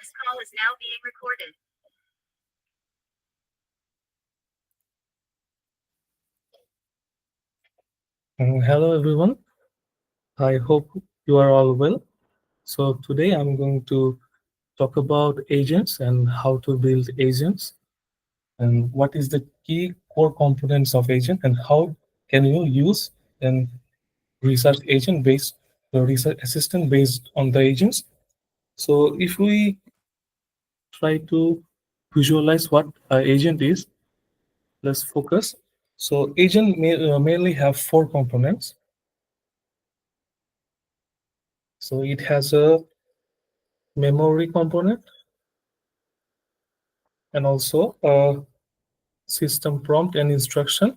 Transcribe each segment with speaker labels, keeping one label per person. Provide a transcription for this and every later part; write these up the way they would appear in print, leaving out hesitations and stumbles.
Speaker 1: This call is now being recorded.
Speaker 2: Hello everyone. I hope you are all well. So today I'm going to talk about agents and how to build agents and what is the key core components of agent and how can you use an research agent based the research assistant based on the agents. So if we try to visualize what an agent is, let's focus. So agent mainly have four components. So it has a memory component and also a system prompt and instruction.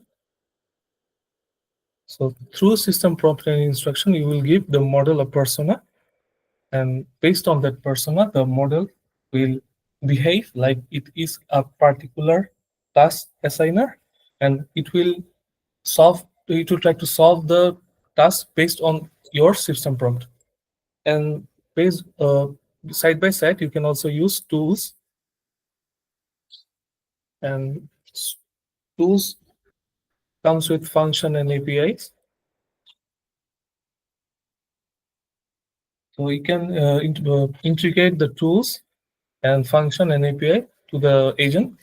Speaker 2: So through system prompt and instruction, you will give the model a persona, and based on that persona, the model will behave like it is a particular task assigner, and it will try to solve the task based on your system prompt. And based side by side, you can also use tools, and tools comes with function and APIs. So you can integrate the tools and function and API to the agent.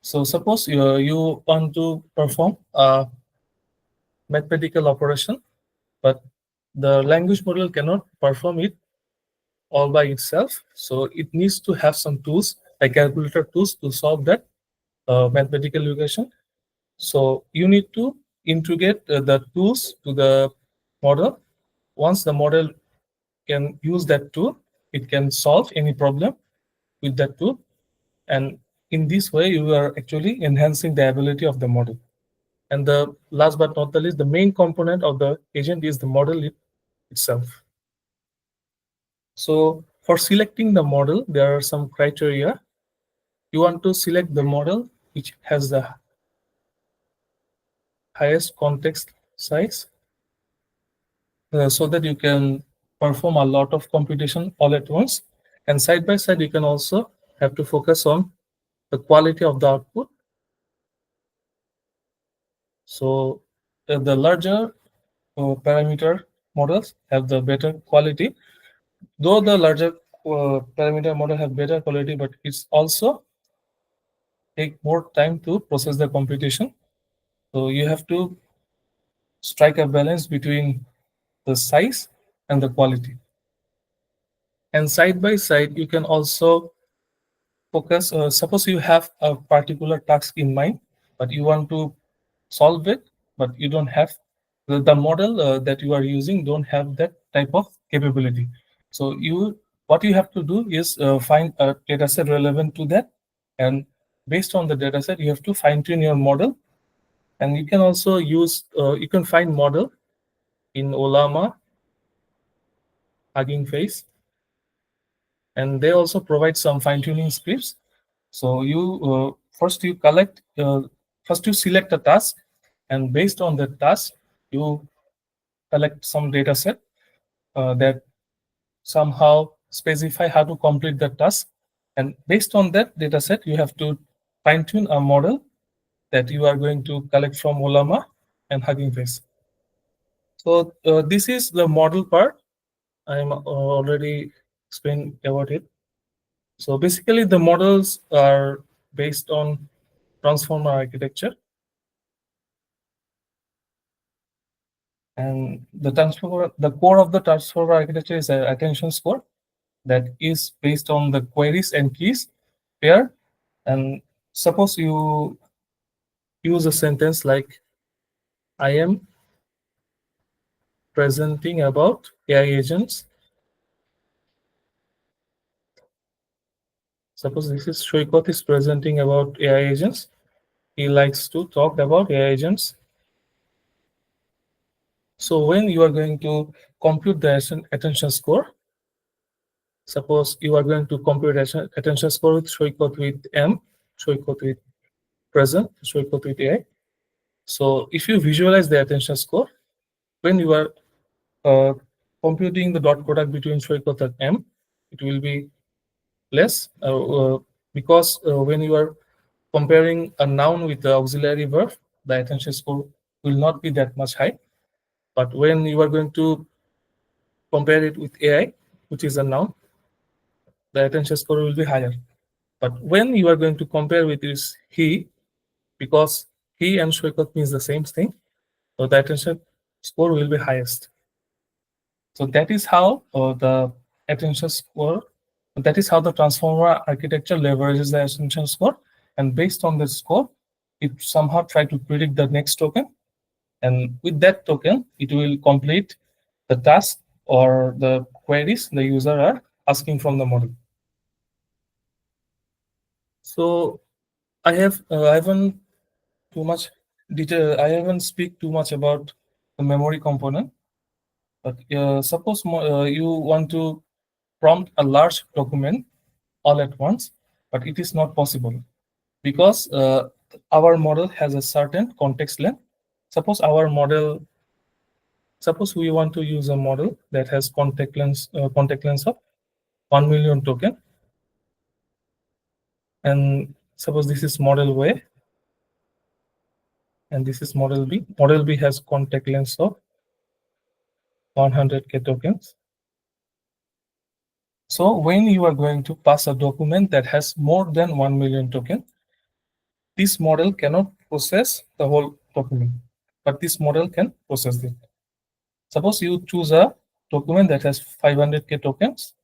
Speaker 2: So suppose you want to perform a mathematical operation, but the language model cannot perform it all by itself. So it needs to have some tools, like calculator tools, to solve that mathematical equation. So you need to integrate the tools to the model. Once the model can use that tool, it can solve any problem with that tool. And in this way, you are actually enhancing the ability of the model. And the last but not the least, the main component of the agent is the model itself. So for selecting the model, there are some criteria. You want to select the model which has the highest context size, so that you can perform a lot of computation all at once. And side by side, you can also have to focus on the quality of the output. So the larger parameter models have the better quality. Though the larger parameter model have better quality, but it's also take more time to process the computation. So you have to strike a balance between the size and the quality. And side by side, you can also focus. Suppose you have a particular task in mind, but you want to solve it, but you don't have the model that you are using don't have that type of capability. So what you have to do is find a data set relevant to that, and based on the data set, you have to fine tune your model. And you can also you can find model in Olama, Hugging Face, and they also provide some fine tuning scripts. So first you select a task, and based on the task, you collect some data set that somehow specify how to complete the task. And based on that data set, you have to fine tune a model that you are going to collect from Olama and Hugging Face. So this is the model part. I'm already explained about it. So basically, the models are based on transformer architecture, and the core of the transformer architecture is an attention score that is based on the queries and keys pair. And suppose you use a sentence like, "I am presenting about AI agents." Suppose this is Shoykot is presenting about AI agents. He likes to talk about AI agents. So when you are going to compute the attention score, suppose you are going to compute attention score with Shoykot with M, Shoykot with present, Shoykot with AI. So if you visualize the attention score, when you are uh, computing the dot product between Shoykot and M, it will be less because when you are comparing a noun with the auxiliary verb, the attention score will not be that much high. But when you are going to compare it with AI, which is a noun, the attention score will be higher. But when you are going to compare with this he, because he and Shoykot means the same thing, so the attention score will be highest. So that is how the attention score, that is how the transformer architecture leverages the attention score. And based on the score, it somehow try to predict the next token. And with that token, it will complete the task or the queries the user are asking from the model. So I haven't too much detail. I haven't speak too much about the memory component. But suppose you want to prompt a large document all at once, but it is not possible because our model has a certain context length. Suppose our model, suppose we want to use a model that has context length of 1 million token, and suppose this is model way, and this is model B. Model B has context length of 100K tokens. So when you are going to pass a document that has more than 1 million tokens, this model cannot process the whole document, but this model can process it. Suppose you choose a document that has 500K tokens.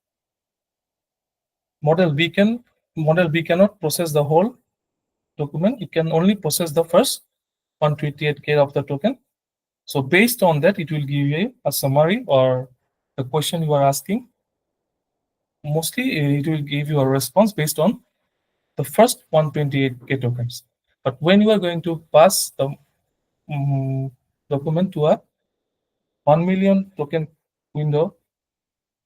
Speaker 2: Model B cannot process the whole document. It can only process the first 128K of the token. So based on that, it will give you a summary or the question you are asking. Mostly, it will give you a response based on the first 128K tokens. But when you are going to pass the document to a 1 million token window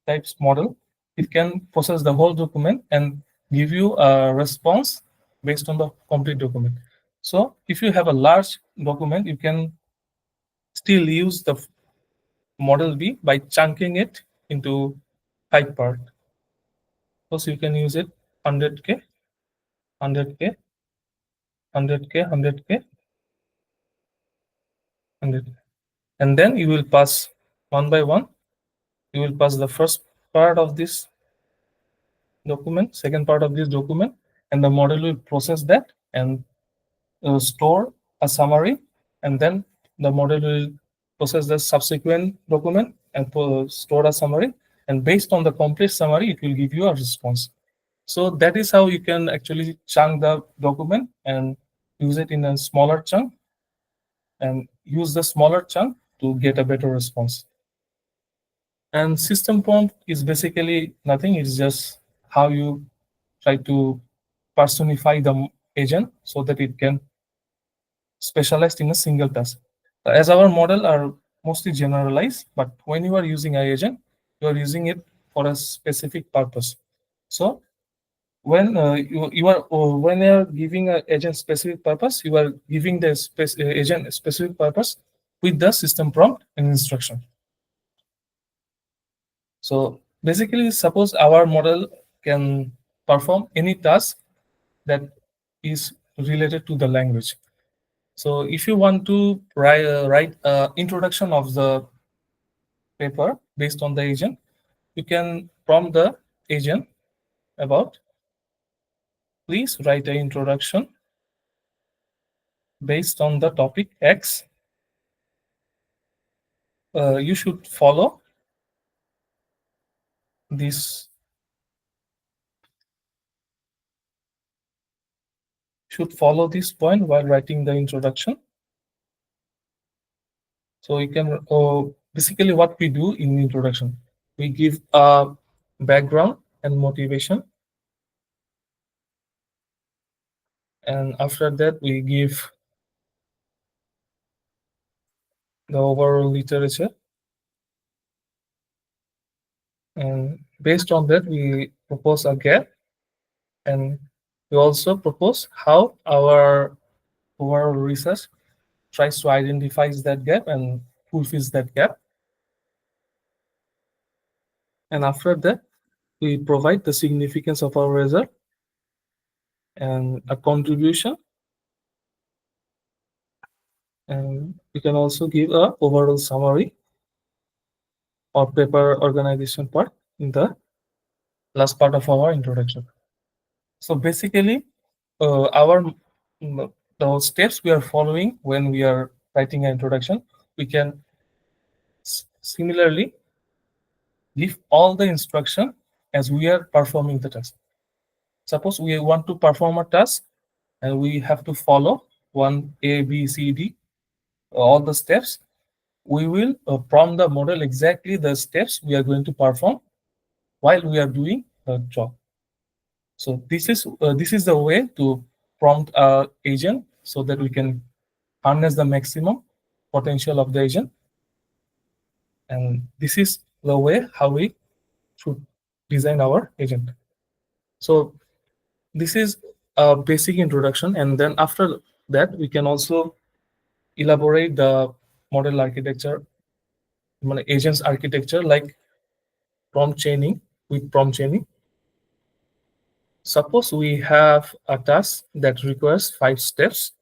Speaker 2: types model, it can process the whole document and give you a response based on the complete document. So if you have a large document, you can still use the model B by chunking it into 5 parts. So you can use it 100K, 100K, 100K, 100K, 100. And then you will pass one by one. You will pass the first part of this document, second part of this document, and the model will process that and store a summary, and then the model will process the subsequent document and store a summary, and based on the complete summary, it will give you a response. So that is how you can actually chunk the document and use it in a smaller chunk and use the smaller chunk to get a better response. And system prompt is basically nothing. It's just how you try to personify the agent so that it can specialize in a single task. As our model are mostly generalized, but when you are using AI agent, you are using it for a specific purpose. So when you are when you are giving an agent specific purpose, you are giving the agent a specific purpose with the system prompt and instruction. So basically, suppose our model can perform any task that is related to the language. So if you want to write introduction of the paper based on the agent, you can prompt the agent about, please write an introduction based on the topic X. You should follow this point while writing the introduction. So you can basically what we do in introduction, we give a background and motivation, and after that we give the overall literature, and based on that we propose a gap, and we also propose how our overall research tries to identify that gap and fulfills that gap. And after that we provide the significance of our result and a contribution, and we can also give a overall summary or paper organization part in the last part of our introduction. So basically, the steps we are following when we are writing an introduction, we can similarly give all the instruction as we are performing the task. Suppose we want to perform a task and we have to follow one A, B, C, D, all the steps. We will prompt the model exactly the steps we are going to perform while we are doing the job. So this is the way to prompt our agent so that we can harness the maximum potential of the agent. And this is the way how we should design our agent. So this is a basic introduction, and then after that we can also elaborate the model architecture, agents architecture, like prompt chaining. With prompt chaining, suppose we have a task that requires 5 steps,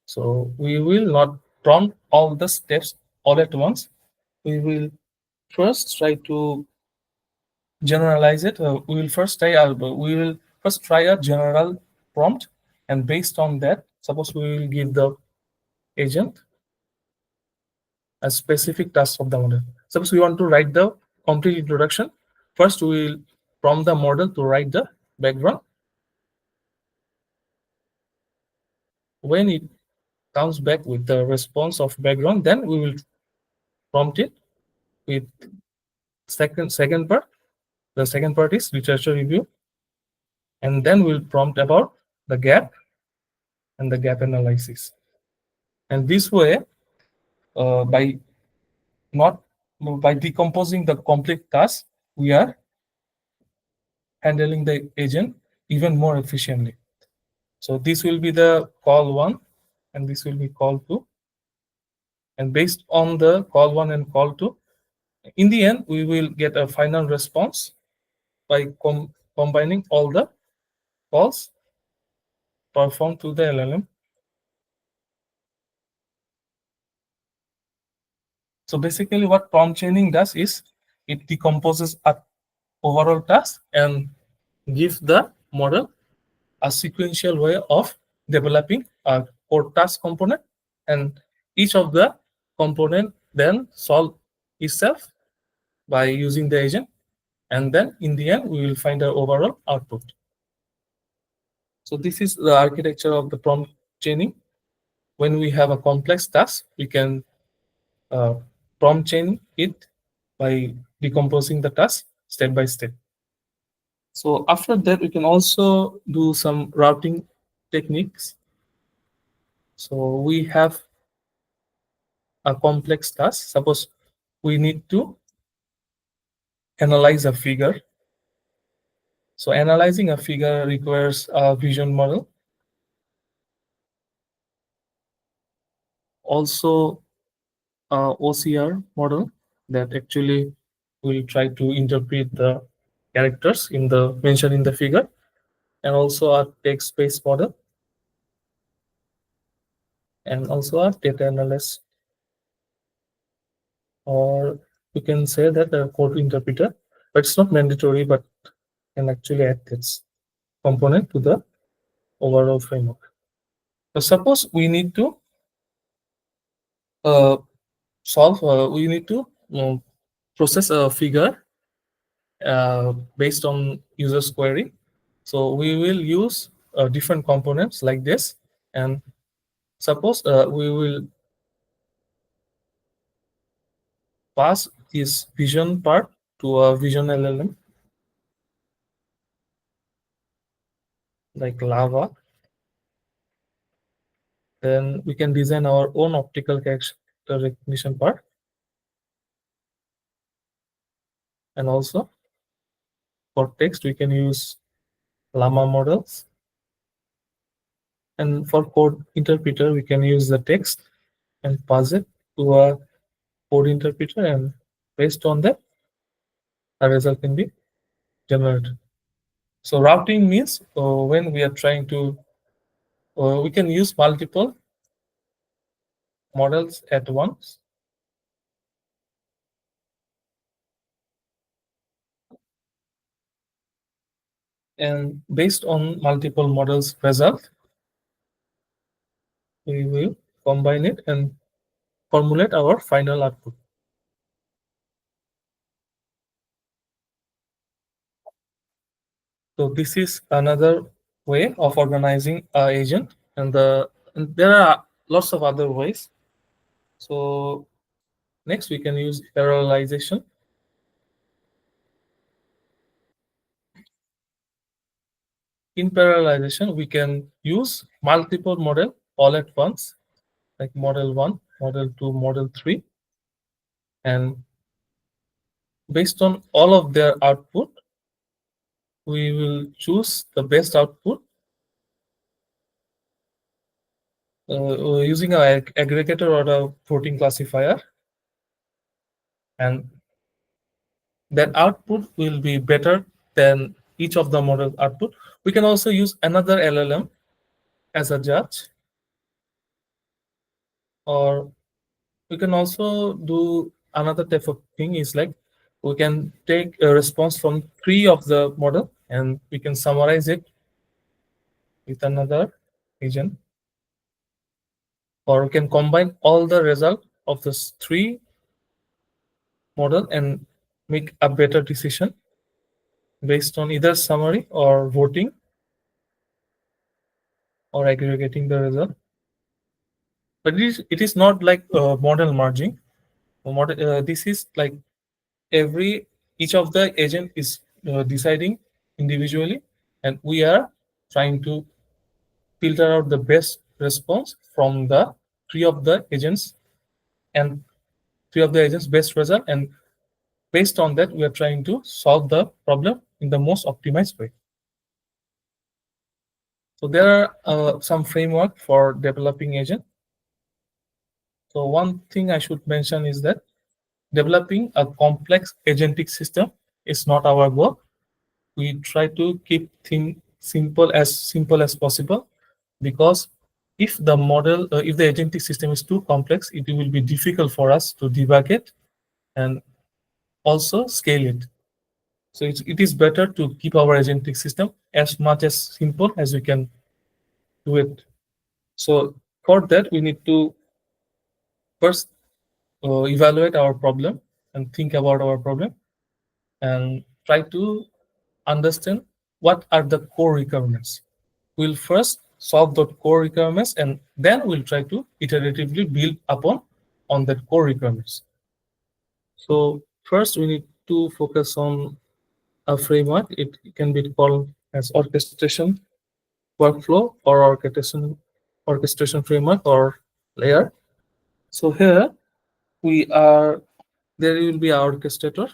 Speaker 2: so we will not prompt all the steps all at once. We will first try to generalize it. We will first try a general prompt, and based on that, suppose we will give the agent a specific task of the model. Suppose we want to write the complete introduction. First, we will prompt the model to write the background. When it comes back with the response of background, then we will prompt it with second part. The second part is literature review, and then we'll prompt about the gap and the gap analysis. And this way, by not by decomposing the complete task, we are handling the agent even more efficiently. So this will be the call 1, and this will be call 2. And based on the call 1 and call 2, in the end, we will get a final response by combining all the calls performed to the LLM. So basically what prompt chaining does is it decomposes a overall task and gives the model a sequential way of developing a core task component, and each of the component then solve itself by using the agent, and then in the end we will find our overall output. So this is the architecture of the prompt chaining. When we have a complex task, we can uh, prompt chain it by decomposing the task step by step. So after that, we can also do some routing techniques. So we have a complex task. Suppose we need to analyze a figure. So analyzing a figure requires a vision model. Also OCR model that actually will try to interpret the characters in the mentioned in the figure, and also a text-based model, and also a data analyst, or you can say that a code interpreter, but it's not mandatory, but can actually add this component to the overall framework. So suppose we need to uh, we need to process a figure based on user's query. So we will use different components like this, and suppose we will pass this vision part to a vision LLM like Lava. Then we can design our own optical character recognition part, and also for text we can use Llama models, and for code interpreter we can use the text and pass it to a code interpreter, and based on that a result can be generated. So routing means when we are trying to, we can use multiple models at once. And based on multiple models result, we will combine it and formulate our final output. So this is another way of organizing a agent, and there are lots of other ways. So next we can use parallelization. In parallelization, we can use multiple model all at once, like model 1, model 2, model 3, and based on all of their output, we will choose the best output using our aggregator or a voting classifier, and that output will be better than each of the model output. We can also use another LLM as a judge, or we can also do another type of thing is like we can take a response from three of the model and we can summarize it with another agent, or we can combine all the result of this three model and make a better decision based on either summary or voting or aggregating the result. But it is not like model merging. This is like every each of the agent is deciding individually, and we are trying to filter out the best response from the three of the agents and three of the agents best result, and based on that we are trying to solve the problem in the most optimized way. So there are some framework for developing agent. So one thing I should mention is that developing a complex agentic system is not our goal. We try to keep things simple as possible, because if the agentic system is too complex, it will be difficult for us to debug it and also scale it. So it is better to keep our agentic system as much as simple as we can do it. So for that, we need to first evaluate our problem and think about our problem and try to understand what are the core requirements. We'll first solve the core requirements and then we'll try to iteratively build upon on that core requirements. So first we need to focus on a framework. It can be called as orchestration workflow or orchestration framework or layer. So here we are there will be our orchestrator.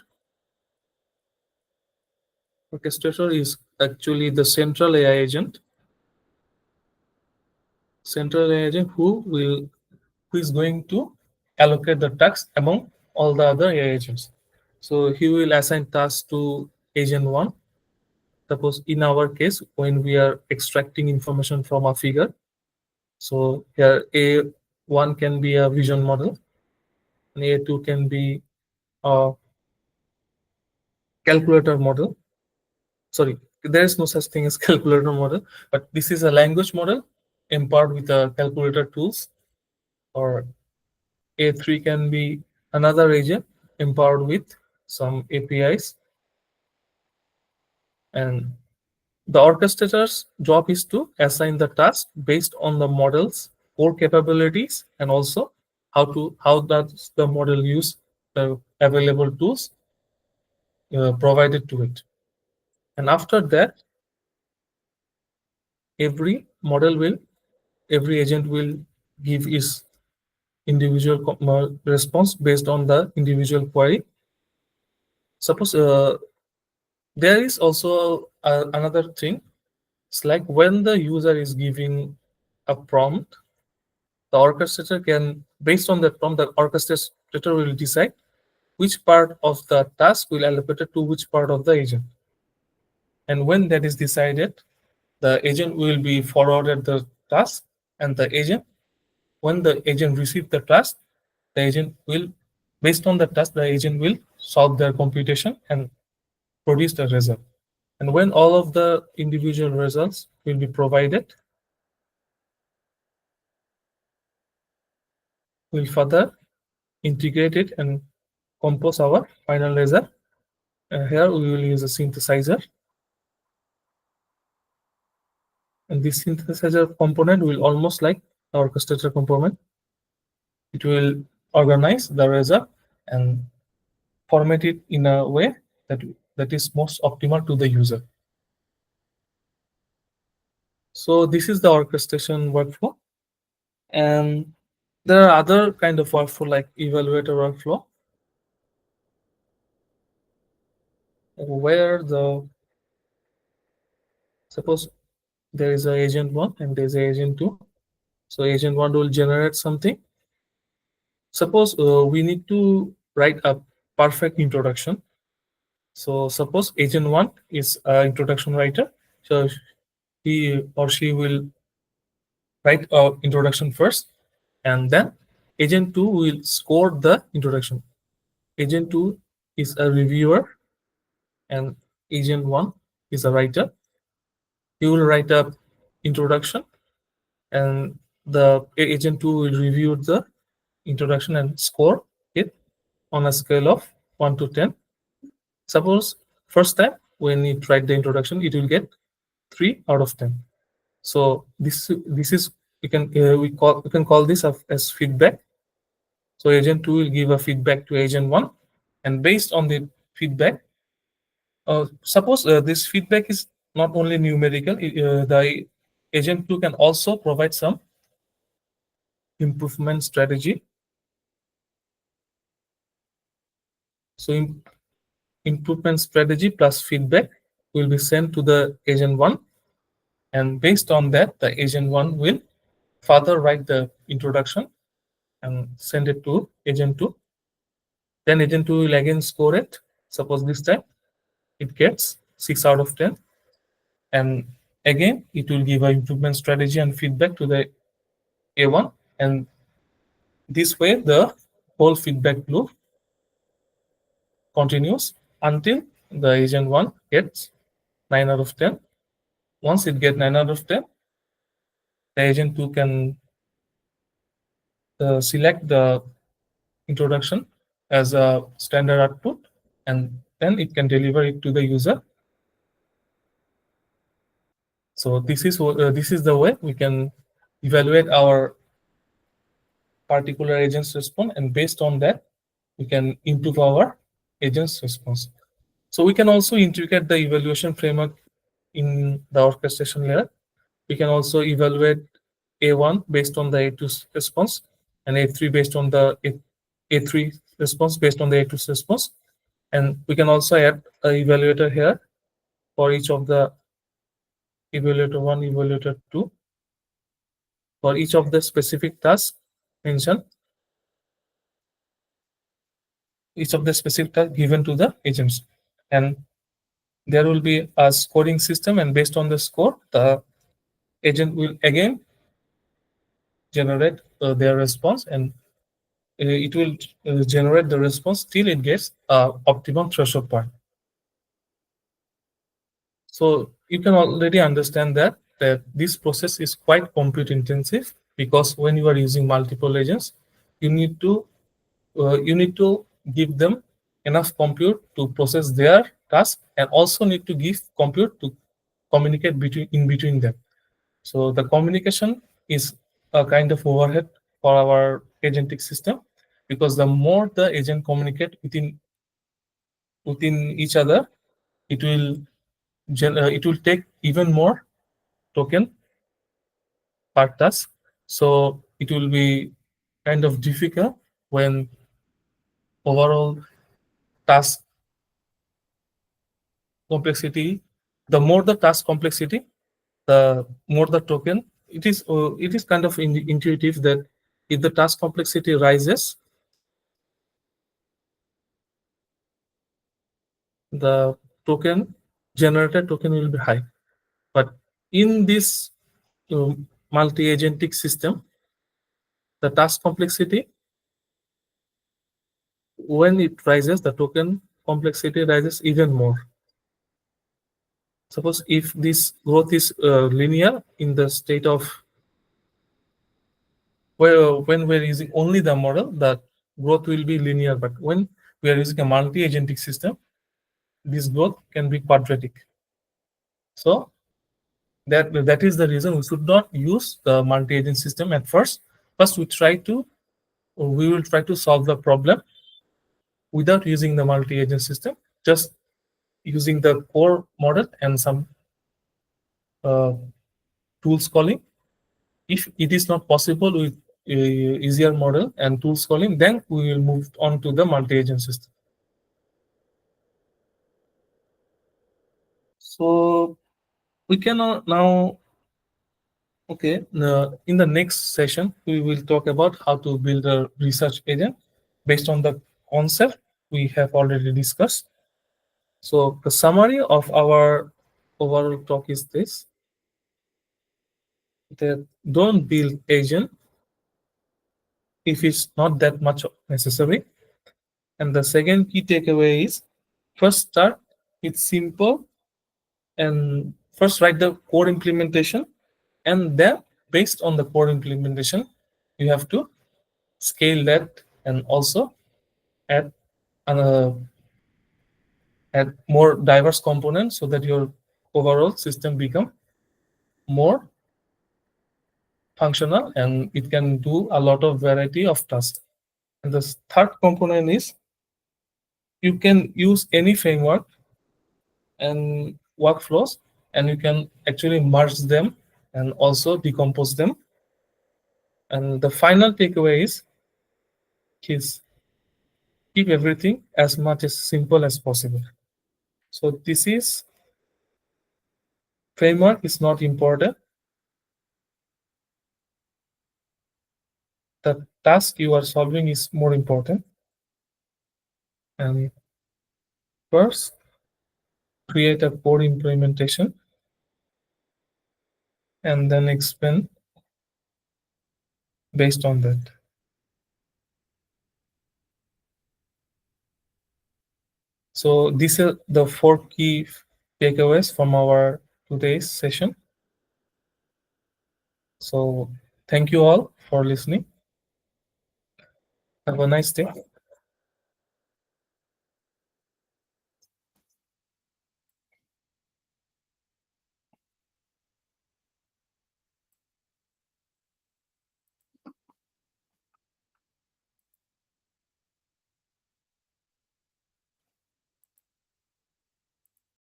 Speaker 2: Orchestrator is actually the central AI agent. Central AI agent who is going to allocate the tasks among all the other AI agents. So he will assign tasks to agent one. Suppose in our case, when we are extracting information from a figure, so here A1 can be a vision model, and A2 can be a calculator model. Sorry, there is no such thing as calculator model, but this is a language model empowered with a calculator tools. Or A3 can be another agent empowered with some APIs. And the orchestrator's job is to assign the task based on the model's core capabilities and also how does the model use the available tools provided to it. And after that, every model will every agent will give its individual response based on the individual query. Suppose there is also another thing. It's like when the user is giving a prompt, the orchestrator can, based on that prompt, the orchestrator will decide which part of the task will allocate to which part of the agent. And when that is decided, the agent will be forwarded the task, and the agent, when the agent receive the task, the agent will, based on the task, the agent will solve their computation and produce the result. And when all of the individual results will be provided, we'll further integrate it and compose our final result. Here we will use a synthesizer, and this synthesizer component will almost like our orchestrator component. It will organize the result and format it in a way that is most optimal to the user. So this is the orchestration workflow, and there are other kind of workflow like evaluator workflow, where the suppose there is a agent one and there is a agent two. So agent one will generate something. Suppose we need to write a perfect introduction. So suppose agent one is an introduction writer. So he or she will write a introduction first, and then agent two will score the introduction. Agent two is a reviewer, and agent one is a writer. He will write a introduction, and the agent two will review the introduction and score it on a scale of 1 to 10. Suppose first time when it write the introduction, it will get 3 out of 10. So this is, we can call this as feedback. So agent 2 will give a feedback to agent 1, and based on the feedback, suppose this feedback is not only numerical, the agent 2 can also provide some improvement strategy. So improvement strategy plus feedback will be sent to the agent 1, and based on that, the agent 1 will further write the introduction and send it to agent 2. Then agent 2 will again score it. Suppose this time it gets 6 out of 10, and again it will give an improvement strategy and feedback to the A1, and this way the whole feedback loop continues until the agent 1 gets 9 out of 10. Once it gets 9 out of 10, the agent 2 can select the introduction as a standard output, and then it can deliver it to the user. So this is the way we can evaluate our particular agent's response, and based on that, we can improve our agent's response. So we can also integrate the evaluation framework in the orchestration layer. We can also evaluate A1 based on the A2 response, and A3 based on the A3 response based on the A2 response. And we can also add an evaluator here for each of the evaluator 1, evaluator 2, for each of the specific tasks mentioned, each of the specific tasks given to the agents. And there will be a scoring system, and based on the score, the agent will again generate their response, and it will generate the response till it gets optimum threshold point. So you can already understand that this process is quite compute intensive, because when you are using multiple agents, you need to give them enough compute to process their task, and also need to give compute to communicate between them. So the communication is a kind of overhead for our agentic system, because the more the agent communicate within each other, it will it will take even more token per task. So it will be kind of difficult when overall task complexity, the more the task complexity, the more the token. It is kind of intuitive that if the task complexity rises, the token generated token will be high. But in this multi-agentic system, the task complexity, when it rises, the token complexity rises even more. Suppose if this growth is linear in the state of where when we're using only the model, the growth will be linear. But when we are using a multi-agentic system, this growth can be quadratic. So that is the reason we should not use the multi-agent system at first. First, we will try to solve the problem without using the multi-agent system, just using the core model and some uh, tools calling. If it is not possible with easier model and tools calling, then we will move on to the multi-agent system. So we can now, okay, in the next session, we will talk about how to build a research agent based on the concept we have already discussed. So the summary of our overall talk is this: that don't build agent if it's not that much necessary. And the second key takeaway is first start with simple and first write the core implementation, and then based on the core implementation, you have to scale that and also add uh, add more diverse components so that your overall system become more functional and it can do a lot of variety of tasks. And the third component is you can use any framework and workflows, and you can actually merge them and also decompose them. And the final takeaway is keep everything as much as simple as possible. So this is framework is not important. The task you are solving is more important. And first, create a core implementation and then expand based on that. So these are the four key takeaways from our today's session. So thank you all for listening. Have a nice day.